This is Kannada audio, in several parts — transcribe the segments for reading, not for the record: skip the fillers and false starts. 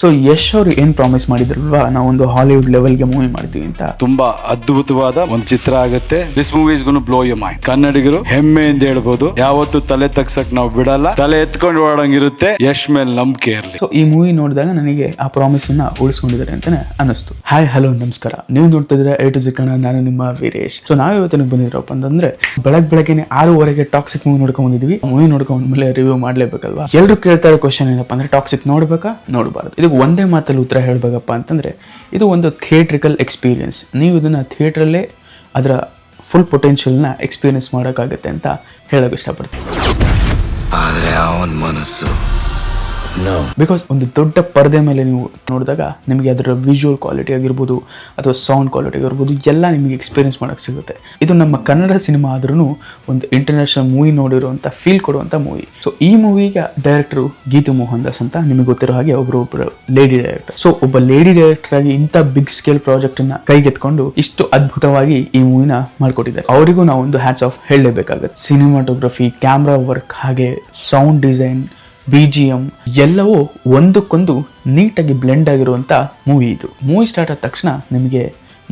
ಸೊ ಯಶ್ ಅವರು ಏನ್ ಪ್ರಾಮಿಸ್ ಮಾಡಿದ್ರಲ್ವಾ, ನಾವು ಒಂದು ಹಾಲಿವುಡ್ ಲೆವೆಲ್ಗೆ ಮೂವಿ ಮಾಡ್ತೀವಿ ಅಂತ. ತುಂಬಾ ಅದ್ಭುತವಾದ ಒಂದು ಚಿತ್ರ ಆಗುತ್ತೆ. This movie is gonna blow your mind. ಕನ್ನಡಿಗರು ಹೆಮ್ಮೆಯಿಂದ ಹೇಳ್ಬೋದು, ಯಾವತ್ತು ತಲೆ ತಗ್ಸಕ್ ನಾವು ಬಿಡಲ್ಲ, ತಲೆ ಎತ್ಕೊಂಡು ಓಡಂಗಿರುತ್ತೆ. ಯಶ್ ಮೇಲೆ ನಂಬಿಕೆ ಇರಲಿ. ಸೊ ಈ ಮೂವಿ ನೋಡಿದಾಗ ನನಗೆ ಆ ಪ್ರಾಮಿಸ್ ಅನ್ನ ಉಳಿಸ್ಕೊಂಡಿದ್ದಾರೆ ಅಂತಾನೆ ಅನಿಸ್ತು. ಹಾಯ್ ಹಲೋ ನಮಸ್ಕಾರ, ನೀವು ನೋಡ್ತಾ ಇದ್ರೆ A to Z ಕನ್ನಡ, ನಾನು ನಿಮ್ಮ ವೀರೇಶ್. ಸೊ ನಾವು ಇವತ್ತು ಬಂದಿದ್ರಪ್ಪ ಅಂತಂದ್ರೆ ಬೆಳಗ್ಗೆನೆ 6:30 ಟಾಕ್ಸಿಕ್ ಮೂವಿ ನೋಡ್ಕೊಂಡ್ ಬಂದಿದ್ವಿ. ಮೂವಿ ನೋಡ್ಕೊಂಡ್ ಮೇಲೆ ರಿವ್ಯೂ ಮಾಡ್ಲೇಬೇಕಲ್ವಾ. ಎಲ್ರು ಕೇಳ್ತಾ ಇರೋ ಕ್ವಶನ್ ಏನಪ್ಪಾ ಅಂದ್ರೆ, ಟಾಕ್ಸಿಕ್ ನೋಡ್ಬೇಕಾ ನೋಡಬಾರ್ದು? ಇದು ಒಂದೇ ಮಾತಲ್ಲಿ ಉತ್ತರ ಹೇಳ್ಬೇಕಪ್ಪ ಅಂತಂದ್ರೆ, ಇದು ಒಂದು ಥಿಯೇಟ್ರಿಕಲ್ ಎಕ್ಸ್ಪೀರಿಯನ್ಸ್. ನೀವು ಇದನ್ನ ಥಿಯೇಟ್ರಲ್ಲೇ ಅದರ ಫುಲ್ ಪೊಟೆನ್ಷಿಯಲ್ನ ಎಕ್ಸ್ಪೀರಿಯನ್ಸ್ ಮಾಡೋಕ್ಕಾಗತ್ತೆ ಅಂತ ಹೇಳೋಕೆ ಇಷ್ಟಪಡ್ತೀನಿ. ಆದರೆ ಅವನ ಮನಸ್ಸು ಬಿಕಾಸ್ ಒಂದು ದೊಡ್ಡ ಪರದೆ ಮೇಲೆ ನೀವು ನೋಡಿದಾಗ ನಿಮಗೆ ಅದರ ವಿಜುವಲ್ ಕ್ವಾಲಿಟಿ ಆಗಿರ್ಬೋದು ಅಥವಾ ಸೌಂಡ್ ಕ್ವಾಲಿಟಿ ಆಗಿರ್ಬೋದು ಎಲ್ಲ ನಿಮಗೆ ಎಕ್ಸ್ಪೀರಿಯನ್ಸ್ ಮಾಡೋಕ್ಕೆ ಸಿಗುತ್ತೆ. ಇದು ನಮ್ಮ ಕನ್ನಡ ಸಿನಿಮಾ ಆದ್ರೂ ಒಂದು ಇಂಟರ್ನ್ಯಾಷನಲ್ ಮೂವಿ ನೋಡಿರುವಂಥ ಫೀಲ್ ಕೊಡುವಂಥ ಮೂವಿ. ಸೊ ಈ ಮೂವಿಗೆ ಡೈರೆಕ್ಟರು ಗೀತು ಮೋಹನ್ ದಾಸ್ ಅಂತ ನಿಮಗೆ ಗೊತ್ತಿರೋ ಹಾಗೆ ಒಬ್ಬರು ಲೇಡಿ ಡೈರೆಕ್ಟರ್. ಸೊ ಒಬ್ಬ ಲೇಡಿ ಡೈರೆಕ್ಟರ್ ಆಗಿ ಇಂಥ ಬಿಗ್ ಸ್ಕೇಲ್ ಪ್ರಾಜೆಕ್ಟ್ ಅನ್ನ ಕೈಗೆತ್ಕೊಂಡು ಇಷ್ಟು ಅದ್ಭುತವಾಗಿ ಈ ಮೂವಿನ ಮಾಡ್ಕೊಟ್ಟಿದ್ದಾರೆ. ಅವರಿಗೂ ನಾವು ಒಂದು ಹ್ಯಾಟ್ಸ್ ಆಫ್ ಹೇಳಲೇಬೇಕಾಗುತ್ತೆ. ಸಿನಿಮಾಟೋಗ್ರಫಿ, ಕ್ಯಾಮ್ರಾ ವರ್ಕ್, ಹಾಗೆ ಸೌಂಡ್ ಡಿಸೈನ್, BGM ಎಲ್ಲವೂ ಒಂದಕ್ಕೊಂದು ನೀಟಾಗಿ ಬ್ಲೆಂಡ್ ಆಗಿರುವಂಥ ಮೂವಿ ಇದು. ಮೂವಿ ಸ್ಟಾರ್ಟ್ ಆದ ತಕ್ಷಣ ನಿಮಗೆ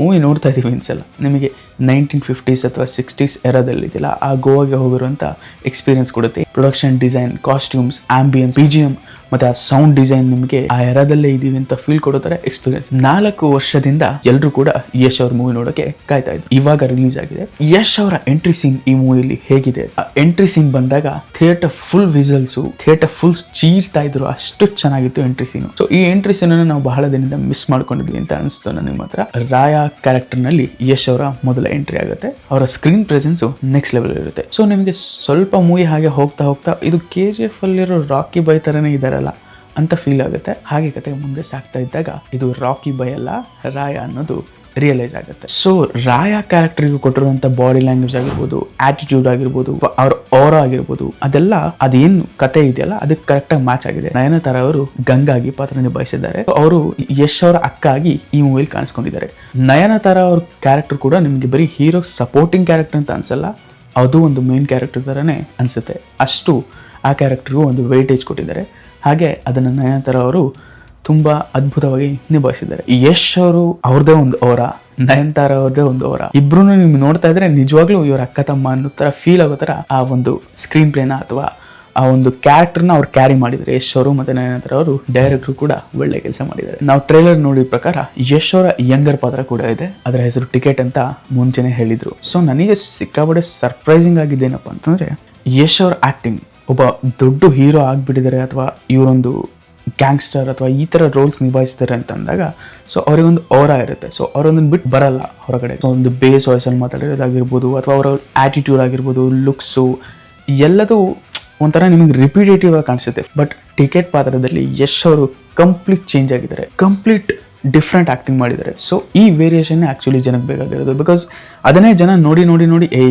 ಮೂವಿ ನೋಡ್ತಾ ಇದ್ದೀವಿ ಅನ್ಸಲ್ಲ. ನಿಮಗೆ 1950s ಅಥವಾ 60s ಎರಾದಲ್ಲಿದೆಯಲ್ಲ, ಆ ಗೋವಾಗೆ ಹೋಗಿರುವಂಥ ಎಕ್ಸ್ಪೀರಿಯನ್ಸ್ ಕೊಡುತ್ತೆ. Production design, costumes, ambience, BGM ಮತ್ತು ಆ ಸೌಂಡ್ ಡಿಸೈನ್ ನಿಮಗೆ ಆ ಎರಾದಲ್ಲೇ ಇದ್ದೀವಿ ಅಂತ ಫೀಲ್ ಕೊಡೋ ಥರ ಎಕ್ಸ್ಪೀರಿಯನ್ಸ್. 4 ವರ್ಷದಿಂದ ಎಲ್ಲರೂ ಕೂಡ ಯಶ್ ಅವ್ರ ಮೂವಿ ನೋಡೋಕ್ಕೆ ಕಾಯ್ತಾ ಇದ್ರು. ಇವಾಗ ರಿಲೀಸ್ ಆಗಿದೆ. ಯಶ್ ಅವರ ಎಂಟ್ರಿ ಸೀನ್ ಈ ಮೂವಿಯಲ್ಲಿ ಹೇಗಿದೆ? ಆ ಎಂಟ್ರಿ ಸೀನ್ ಬಂದಾಗ ಥಿಯೇಟರ್ ಫುಲ್ ವಿಸಲ್ಸು, ಥಿಯೇಟರ್ ಫುಲ್ ಚೀರ್ತಾ ಇದ್ರು, ಅಷ್ಟು ಚೆನ್ನಾಗಿತ್ತು ಎಂಟ್ರಿ ಸೀನು. ಸೊ ಈ ಎಂಟ್ರಿ ಸೀನನ್ನು ನಾವು ಬಹಳ ದಿನದಿಂದ ಮಿಸ್ ಮಾಡ್ಕೊಂಡಿದ್ವಿ ಅಂತ ಅನಿಸ್ತು ನಿಮ್ಮ ಹತ್ರ. ರಾಯ ಕ್ಯಾರೆಕ್ಟರ್ ನಲ್ಲಿ ಯಶ್ ಅವರ ಮೊದಲ ಎಂಟ್ರಿ ಆಗುತ್ತೆ. ಅವರ ಸ್ಕ್ರೀನ್ ಪ್ರೆಸೆನ್ಸ್ ನೆಕ್ಸ್ಟ್ ಲೆವೆಲ್ ಇರುತ್ತೆ. ಸೊ ನಿಮಗೆ ಸ್ವಲ್ಪ ಮೂವಿ ಹಾಗೆ ಹೋಗ್ತಾ ಇದು KGF ಅಲ್ಲಿರೋ ರಾಕಿ ಬೈ ತರನೇ ಇದಾರಲ್ಲ ಅಂತ ಫೀಲ್ ಆಗುತ್ತೆ. ಹಾಗೆ ಕತೆ ಮುಂದೆ ಸಾಕ್ತಾ ಇದ್ದಾಗ ಇದು ರಾಕಿ ಬೈ ಅಲ್ಲ, ರಾಯ ಅನ್ನೋದು ರಿಯಲೈಸ್ ಆಗುತ್ತೆ. ಸೊ ರಾಯ ಕ್ಯಾರೆಕ್ಟರ್ಗೆ ಕೊಟ್ಟಿರುವಂಥ ಬಾಡಿ ಲ್ಯಾಂಗ್ವೇಜ್ ಆಗಿರ್ಬೋದು, ಆಟಿಟ್ಯೂಡ್ ಆಗಿರ್ಬೋದು, ಅವ್ರ ಆರಾ ಆಗಿರ್ಬೋದು, ಅದೆಲ್ಲ ಅದೇನು ಕತೆ ಇದೆಯಲ್ಲ ಅದಕ್ಕೆ ಕರೆಕ್ಟಾಗಿ ಮ್ಯಾಚ್ ಆಗಿದೆ. ನಯನತಾರ ಅವರು ಗಂಗಾಗಿ ಪಾತ್ರ ನಿಭಾಯಿಸಿದ್ದಾರೆ. ಅವರು ಯಶ್ ಅವರ ಅಕ್ಕ ಆಗಿ ಈ ಮೂವಿಲಿ ಕಾಣಿಸ್ಕೊಂಡಿದ್ದಾರೆ. ನಯನತಾರ ಅವ್ರ ಕ್ಯಾರೆಕ್ಟರ್ ಕೂಡ ನಿಮಗೆ ಬರೀ ಹೀರೋ ಸಪೋರ್ಟಿಂಗ್ ಕ್ಯಾರೆಕ್ಟರ್ ಅಂತ ಅನ್ಸಲ್ಲ, ಅದು ಒಂದು ಮೇನ್ ಕ್ಯಾರೆಕ್ಟರ್ ಥರನೇ ಅನಿಸುತ್ತೆ. ಅಷ್ಟು ಆ ಕ್ಯಾರೆಕ್ಟರ್ಗೂ ಒಂದು ವೇಟೇಜ್ ಕೊಟ್ಟಿದ್ದಾರೆ. ಹಾಗೆ ಅದನ್ನು ನಯನತಾರ ಅವರು ತುಂಬ ಅದ್ಭುತವಾಗಿ ನಿಭಾಯಿಸಿದ್ದಾರೆ. ಯಶ್ ಅವರು ಅವ್ರದ್ದೇ ಒಂದು ಅವರ, ನಯನತಾರ ಅವ್ರದ್ದೇ ಒಂದು ಅವರ. ಇಬ್ರು ನಿಮ್ಗೆ ನೋಡ್ತಾ ಇದ್ರೆ ನಿಜವಾಗ್ಲೂ ಇವ್ರ ಅಕ್ಕ ತಮ್ಮ ಅನ್ನೋ ಥರ ಫೀಲ್ ಆಗೋ ಥರ ಆ ಒಂದು ಸ್ಕ್ರೀನ್ ಪ್ಲೇನ ಅಥವಾ ಆ ಒಂದು ಕ್ಯಾರೆಕ್ಟರ್ನ ಅವ್ರು ಕ್ಯಾರಿ ಮಾಡಿದ್ದಾರೆ. ಯಶ್ ಅವರು ಮತ್ತು ನಯನತಾರ ಅವರು ಡೈರೆಕ್ಟ್ರು ಕೂಡ ಒಳ್ಳೆ ಕೆಲಸ ಮಾಡಿದ್ದಾರೆ. ನಾವು ಟ್ರೇಲರ್ ನೋಡಿದ ಪ್ರಕಾರ ಯಶ್ ಅವರ ಯಂಗರ್ ಪಾತ್ರ ಕೂಡ ಇದೆ. ಅದರ ಹೆಸರು ಟಿಕೆಟ್ ಅಂತ ಮುಂಚೆನೆ ಹೇಳಿದ್ರು. ಸೊ ನನಗೆ ಸಿಕ್ಕಾಪಟ್ಟೆ ಸರ್ಪ್ರೈಸಿಂಗ್ ಆಗಿದ್ದೇನಪ್ಪ ಅಂತಂದ್ರೆ, ಯಶ್ ಅವ್ರ ಆಕ್ಟಿಂಗ್, ಒಬ್ಬ ದೊಡ್ಡ ಹೀರೋ ಆಗಿಬಿಟ್ಟಿದ್ದಾರೆ ಅಥವಾ ಇವರೊಂದು ಗ್ಯಾಂಗ್ಸ್ಟರ್ ಅಥವಾ ಈ ಥರ ರೋಲ್ಸ್ ನಿಭಾಯಿಸ್ತಾರೆ ಅಂತ ಅಂದಾಗ ಸೊ ಅವರಿಗೊಂದು ಅವರ ಇರುತ್ತೆ. ಸೊ ಅವರೊಂದನ್ನು ಬಿಟ್ಟು ಬರಲ್ಲ ಹೊರಗಡೆ. ಸೊ ಒಂದು ಬೇಸ್ ವಾಯ್ಸಲ್ಲಿ ಮಾತಾಡಿರೋದಾಗಿರ್ಬೋದು ಅಥವಾ ಅವರ ಆ್ಯಟಿಟ್ಯೂಡ್ ಆಗಿರ್ಬೋದು, ಲುಕ್ಸು ಎಲ್ಲದೂ ಒಂಥರ ನಿಮಗೆ ರಿಪಿಟೇಟಿವ್ ಆಗಿ ಕಾಣಿಸುತ್ತೆ. ಬಟ್ ಟಿಕೆಟ್ ಪಾತ್ರದಲ್ಲಿ ಯಶ್ ಅವರು ಕಂಪ್ಲೀಟ್ ಚೇಂಜ್ ಆಗಿದ್ದಾರೆ, ಕಂಪ್ಲೀಟ್ ಡಿಫ್ರೆಂಟ್ ಆ್ಯಕ್ಟಿಂಗ್ ಮಾಡಿದ್ದಾರೆ. ಸೊ ಈ ವೇರಿಯೇಷನ್ನೇ ಆ್ಯಕ್ಚುಲಿ ಜನಕ್ಕೆ ಬೇಕಾಗಿರೋದು. ಬಿಕಾಸ್ ಅದನ್ನೇ ಜನ ನೋಡಿ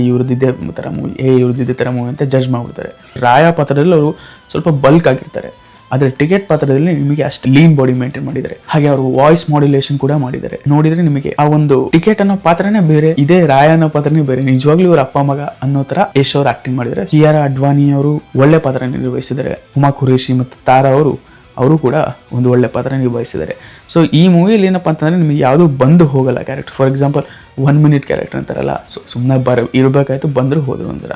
ಇವ್ರದ್ದಿದ್ದೇ ಥರ ಮೂವಿ, ಇವ್ರದ್ದಿದ್ದೇ ಥರ ಮೂವಿ ಅಂತ ಜಡ್ಜ್ ಮಾಡಿಬಿಡ್ತಾರೆ. ರಾಯ ಪಾತ್ರದಲ್ಲಿ ಅವರು ಸ್ವಲ್ಪ ಬಲ್ಕ್ ಆಗಿರ್ತಾರೆ, ಆದರೆ ಟಿಕೆಟ್ ಪಾತ್ರದಲ್ಲಿ ನಿಮಗೆ ಅಷ್ಟು ಲೀನ್ ಬಾಡಿ ಮೇಂಟೈನ್ ಮಾಡಿದ್ದಾರೆ. ಹಾಗೆ ಅವರು ವಾಯ್ಸ್ ಮಾಡ್ಯುಲೇಷನ್ ಕೂಡ ಮಾಡಿದ್ದಾರೆ. ನೋಡಿದ್ರೆ ನಿಮಗೆ ಆ ಒಂದು ಟಿಕೆಟ್ ಅನ್ನೋ ಪಾತ್ರನೇ ಬೇರೆ, ಇದೇ ರಾಯ ಅನ್ನೋ ಪಾತ್ರನೇ ಬೇರೆ. ನಿಜವಾಗ್ಲೂ ಇವ್ರ ಅಪ್ಪ ಮಗ ಅನ್ನೋ ತರ ಯಶ್ ಅವರು ಆಕ್ಟಿಂಗ್ ಮಾಡಿದ್ದಾರೆ. ಸಿಯಾರಾ ಅಡ್ವಾನಿ ಅವರು ಒಳ್ಳೆ ಪಾತ್ರ ನಿರ್ವಹಿಸಿದ್ದಾರೆ. ಹುಮಾ ಖುರೇಶಿ ಮತ್ತು ತಾರಾ ಅವರು ಕೂಡ ಒಂದು ಒಳ್ಳೆ ಪಾತ್ರ ನಿಭಾಯಿಸಿದ್ದಾರೆ. ಸೊ ಈ ಮೂವಿಯಲ್ಲಿ ಏನಪ್ಪ ಅಂತಂದರೆ ನಿಮಗೆ ಯಾವುದೂ ಬಂದು ಹೋಗಲ್ಲ character. For example 1 minute character ಅಂತಾರಲ್ಲ, ಸೊ ಸುಮ್ಮನೆ ಇರಬೇಕಾಯ್ತು, ಬಂದರೂ ಹೋದ್ರು ಅಂತಾರ.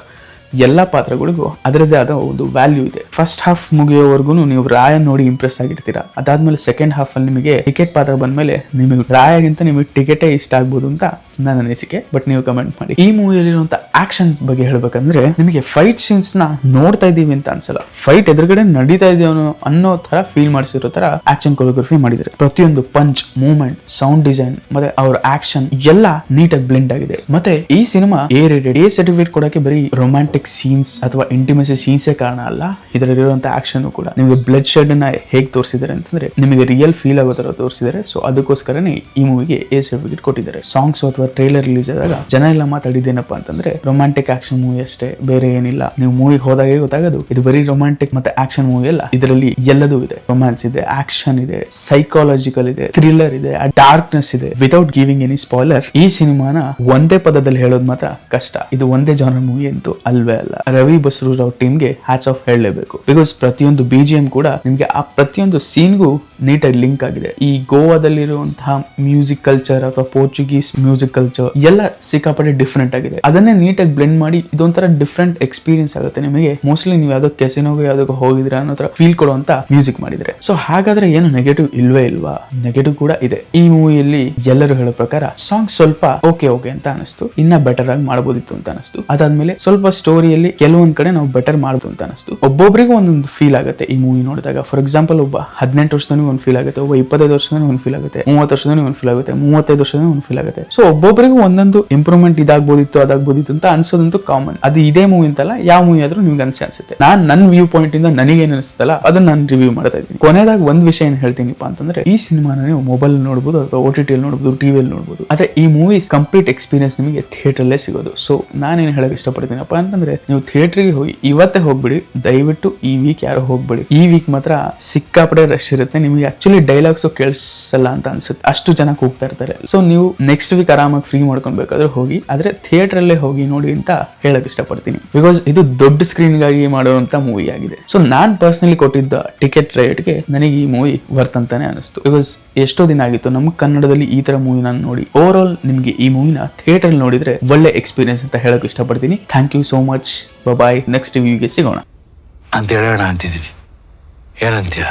ಎಲ್ಲ ಪಾತ್ರಗಳಿಗೂ ಅದರದ್ದೇ ಆದ ಒಂದು ವ್ಯಾಲ್ಯೂ ಇದೆ. ಫಸ್ಟ್ ಹಾಫ್ ಮುಗಿಯೋವರೆಗೂ ನೀವು ರಾಯ ನೋಡಿ ಇಂಪ್ರೆಸ್ ಆಗಿರ್ತೀರಾ. ಅದಾದ್ಮೇಲೆ ಸೆಕೆಂಡ್ ಹಾಫ್ ಅಲ್ಲಿ ನಿಮಗೆ ಟಿಕೆಟ್ ಪಾತ್ರ ಬಂದ್ಮೇಲೆ ನಿಮಗೆ ರಾಯಗಿಂತ ನಿಮಗೆ ಟಿಕೆಟೇ ಇಷ್ಟ ಆಗ್ಬೋದು ಅಂತ ನನ್ನ ಅನಿಸಿಕೆ. ಬಟ್ ನೀವು ಕಮೆಂಟ್ ಮಾಡಿ. ಈ ಮೂವಿಯಲ್ಲಿರುವಂಥ ಆಕ್ಷನ್ ಬಗ್ಗೆ ಹೇಳ್ಬೇಕಂದ್ರೆ, ನಿಮಗೆ ಫೈಟ್ ಸೀನ್ಸ್ ನ ನೋಡ್ತಾ ಇದ್ದೀವಿ ಅಂತ ಅನ್ಸಲ್ಲ, ಫೈಟ್ ಎದುರುಗಡೆ ನಡೀತಾ ಇದೆಯೋ ಅನ್ನೋ ತರ ಫೀಲ್ ಮಾಡಿಸಿರೋ ತರ ಆಕ್ಷನ್ ಕೊರಿಯೋಗ್ರಫಿ ಮಾಡಿದ್ದಾರೆ. ಪ್ರತಿಯೊಂದು ಪಂಚ್, ಮೂವ್ಮೆಂಟ್, ಸೌಂಡ್ ಡಿಸೈನ್ ಮತ್ತೆ ಅವ್ರ ಆಕ್ಷನ್ ಎಲ್ಲ ನೀಟಾಗಿ ಬ್ಲೆಂಡ್ ಆಗಿದೆ. ಮತ್ತೆ ಈ ಸಿನಿಮಾ A ಸರ್ಟಿಫಿಕೇಟ್ ಕೊಡಕ್ಕೆ ಬರೀ ರೊಮ್ಯಾಂಟಿಕ್ ಸೀನ್ಸ್ ಅಥವಾ ಇಂಟಿಮೆಸಿ ಸೀನ್ಸೇ ಕಾರಣ ಅಲ್ಲ, ಇದರಲ್ಲಿರುವಂತ ಆಕ್ಷನ್ ಕೂಡ ನಿಮಗೆ ಬ್ಲಡ್ ಶೆಡ್ ಅನ್ನ ಹೇಗೆ ತೋರಿಸಿದ್ದಾರೆ ಅಂತಂದ್ರೆ ನಿಮಗೆ ರಿಯಲ್ ಫೀಲ್ ಆಗೋ ತರ ತೋರಿಸಿದ್ದಾರೆ. ಸೊ ಅದಕ್ಕೋಸ್ಕರನೇ ಈ ಮೂವಿಗೆ A ಸರ್ಟಿಫಿಕೇಟ್ ಕೊಟ್ಟಿದ್ದಾರೆ. ಸಾಂಗ್ಸ್ ಅಥವಾ ಟ್ರೈಲರ್ ರಿಲೀಸ್ ಆದಾಗ ಜನ ಎಲ್ಲ ಮಾತಾಡಿದ್ದೇನಪ್ಪ ಅಂತಂದ್ರೆ ರೊಮ್ಯಾಂಟಿಕ್ ಆಕ್ಷನ್ ಮೂವಿ ಅಷ್ಟೇ, ಬೇರೆ ಏನಿಲ್ಲ. ನೀವು ಮೂವಿ ಹೋದಾಗೆ ಗೊತ್ತಾಗೋದು ಇದು ಬರೀ ರೊಮ್ಯಾಂಟಿಕ್ ಮತ್ತೆ ಆಕ್ಷನ್ ಮೂವಿ ಅಲ್ಲ, ಇದರಲ್ಲಿ ಎಲ್ಲದೂ ಇದೆ. ರೊಮ್ಯಾನ್ಸ್ ಇದೆ, ಆಕ್ಷನ್ ಇದೆ, ಸೈಕಾಲಜಿಕಲ್ ಇದೆ, ಥ್ರಿಲ್ಲರ್ ಇದೆ, ಡಾರ್ಕ್ನೆಸ್ ಇದೆ. ವಿತೌಟ್ ಗಿವಿಂಗ್ ಎನಿ ಸ್ಪಾಯ್ಲರ್, ಈ ಸಿನಿಮಾನ ಒಂದೇ ಪದದಲ್ಲಿ ಹೇಳೋದು ಮಾತ್ರ ಕಷ್ಟ. ಇದು ಒಂದೇ ಜಾನರ್ ಮೂವಿ ಅಂತೂ ಅಲ್ವೇ ಅಲ್ಲ. ರವಿ ಬಸ್ರೂರ್ ಟೀಮ್ಗೆ ಹ್ಯಾಟ್ಸ್ ಆಫ್ ಹೇಳಲೇಬೇಕು. ಬಿಕಾಸ್ ಪ್ರತಿಯೊಂದು BGM ಕೂಡ ನಿಮ್ಗೆ ಆ ಪ್ರತಿಯೊಂದು ಸೀನ್ಗೂ ನೀಟಾಗಿ ಲಿಂಕ್ ಆಗಿದೆ. ಈ ಗೋವಾದಲ್ಲಿರುವಂತಹ ಮ್ಯೂಸಿಕ್ ಕಲ್ಚರ್ ಅಥವಾ ಪೋರ್ಚುಗೀಸ್ ಮ್ಯೂಸಿಕ್ ಕಲ್ಚರ್ ಎಲ್ಲ ಸಿಕ್ಕಾಪಟ್ಟೆ ಡಿಫ್ರೆಂಟ್ ಆಗಿದೆ. ಅದನ್ನೇ ನೀಟಾಗಿ ಬ್ಲೆಂಡ್ ಮಾಡಿ ಇದೊಂಥರ ಡಿಫ್ರೆಂಟ್ ಎಕ್ಸ್ಪೀರಿಯನ್ಸ್ ಆಗುತ್ತೆ ನಿಮಗೆ. ಮೋಸ್ಟ್ಲಿ ನೀವು ಯಾವ್ದೋ ಕೆಸಿನೋಗೆ ಯಾವ್ದೋ ಹೋಗಿದ್ರೆ ಅನ್ನೋ ತರ ಫೀಲ್ ಕೊಡುವಂತ ಮ್ಯೂಸಿಕ್ ಮಾಡಿದ್ರೆ. ಸೊ ಹಾಗಾದ್ರೆ ಏನು ನೆಗೆಟಿವ್ ಇಲ್ವೇ ಇಲ್ವಾ? ನೆಗೆಟಿವ್ ಕೂಡ ಇದೆ. ಈ ಮೂವಿಯಲ್ಲಿ ಎಲ್ಲರೂ ಹೇಳೋ ಪ್ರಕಾರ ಸಾಂಗ್ ಸ್ವಲ್ಪ ಓಕೆ ಅಂತ ಅನಿಸ್ತು, ಇನ್ನ ಬೆಟರ್ ಆಗಿ ಮಾಡಬಹುದಿತ್ತು ಅಂತ ಅನಿಸ್ತು. ಅದಾದ್ಮೇಲೆ ಸ್ವಲ್ಪ ಸ್ಟೋರಿಯಲ್ಲಿ ಕೆಲವೊಂದ್ ಕಡೆ ನಾವು ಬೆಟರ್ ಮಾಡೋದು ಅಂತ ಅನಿಸ್ತು. ಒಬ್ಬೊಬ್ಬರಿಗೂ ಒಂದೊಂದು ಫೀಲ್ ಆಗುತ್ತೆ ಈ ಮೂವಿ ನೋಡಿದಾಗ. ಫಾರ್ ಎಕ್ಸಾಂಪಲ್, ಒಬ್ಬ 18 ವರ್ಷದವನಿಗೆ ಒಂದು ಫೀಲ್ ಆಗುತ್ತೆ, ಒಬ್ಬ 25 ವರ್ಷದವನಿಗೆ ಒಂದು ಫೀಲ್ ಆಗುತ್ತೆ, 30 ವರ್ಷದವನಿಗೆ ಒಂದು ಫೀಲ್ ಆಗುತ್ತೆ, 35 ವರ್ಷದವನಿಗೆ ಒಂದು ಫೀಲ್ ಆಗುತ್ತೆ. ಸೊ ಒಬ್ಬೊಬ್ಬರಿಗೂ ಒಂದೊಂದು ಇಂಪ್ರೂವ್ಮೆಂಟ್ ಇದಾಗಬಹುದಿತ್ತು, ಅದಾಗಬಹುದಿತ್ತು ಅಂತ ಅನ್ಸೋದಂತೂ ಕಾಮನ್. ಅದು ಇದೇ ಮೂವಿ ಅಂತಲ್ಲ, ಯಾವ ಮೂವಿ ಆದ್ರೂ ನಿಮ್ಗೆ ಅನ್ಸುತ್ತೆ. ನನ್ನ ವ್ಯೂ ಪಾಯಿಂಟ್ ಇಂದ ನನಗೇನು ಅನಿಸ್ತಲ್ಲ ಅದನ್ನ ನಾನು ರಿವ್ಯೂ ಮಾಡ್ತಾ ಇದ್ದೀನಿ. ಕೊನೆಯದಾಗ ಒಂದ್ ವಿಷಯ ಏನ್ ಹೇಳ್ತೀನಿಪ್ಪ ಅಂತಂದ್ರೆ, ಈ ಸಿನಿಮಾನ ನೀವು ಮೊಬೈಲ್ ನೋಡಬಹುದು ಅಥವಾ OTT ನೋಡಬಹುದು, ಟಿವಿಯಲ್ಲಿ ನೋಡಬಹುದು. ಆದ್ರೆ ಈ ಮೂವಿ ಕಂಪ್ಲೀಟ್ ಎಕ್ಸ್ಪೀರಿಯನ್ಸ್ ನಿಮಗೆ ಥಿಯೇಟರ್ ಅಲ್ಲೇ ಸಿಗೋದು. ಸೊ ನಾನೇನು ಹೇಳಕ್ ಇಷ್ಟಪಡ್ತೀನಪ್ಪ ಅಂತಂದ್ರೆ, ನೀವು ಥಿಯೇಟರ್ಗೆ ಹೋಗಿ ಇವತ್ತೇ ಹೋಗ್ಬಿಡಿ, ದಯವಿಟ್ಟು ಈ ವೀಕ್ ಯಾರು ಹೋಗ್ಬಿಡಿ. ಈ ವೀಕ್ ಮಾತ್ರ ಸಿಕ್ಕಾಪಡೆ ರಶ್ ಇರುತ್ತೆ. ನಿಮಗೆ ಆಕ್ಚುಲಿ ಡೈಲಾಗ್ಸ್ ಕೇಳಿಸಲ್ಲ ಅಂತ ಅನ್ಸುತ್ತೆ, ಅಷ್ಟು ಜನ ಹೋಗ್ತಾ ಇರ್ತಾರೆ. ಸೊ ನೀವು ನೆಕ್ಸ್ಟ್ ವೀಕ್ ಆರಾಮಾಗಿ ಫ್ರೀ ಮಾಡ್ಕೊಬೇಕಾದ್ರೆ ಹೋಗಿ, ಆದ್ರೆ ಥಿಯೇಟರ್ ಅಲ್ಲೇ ಹೋಗಿ ನೋಡಿ ಅಂತ ಹೇಳಕ್ ಇಷ್ಟಪಡ್ತೀನಿ. ಬಿಕಾಸ್ ಇದು ದೊಡ್ಡ ಸ್ಕ್ರೀನ್ ಗಾಗಿ ಮಾಡುವಂತ ಮೂವಿ ಆಗಿದೆ. ಸೊ ನಾನ್ ಪರ್ಸನಲಿ ಕೊಟ್ಟಿದ್ದ ಟಿಕೆಟ್ ರೇಟ್ಗೆ ನನಗೆ ಈ ಮೂವಿ ವರ್ತ್ ಅಂತಾನೆ ಅನಿಸ್ತು. ಬಿಕಾಸ್ ಎಷ್ಟೋ ದಿನ ಆಗಿತ್ತು ನಮ್ಮ ಕನ್ನಡದಲ್ಲಿ ಈ ತರ ಮೂವಿ ನಾನು ನೋಡಿ. ಓವರ್ ಆಲ್ ನಿಮ್ಗೆ ಈ ಮೂವಿನ ಥಿಯೇಟರ್ ನೋಡಿದ್ರೆ ಒಳ್ಳೆ ಎಕ್ಸ್ಪೀರಿಯನ್ಸ್ ಅಂತ ಹೇಳಕ್ ಇಷ್ಟಪಡ್ತೀನಿ. Thank you so much. Bye. Next ರಿವ್ಯೂಗೆ ಸಿಗೋಣ ಅಂತ ಹೇಳೋಣ ಅಂತಿದ್ದೀನಿ. ಏನಂತ್ಯ?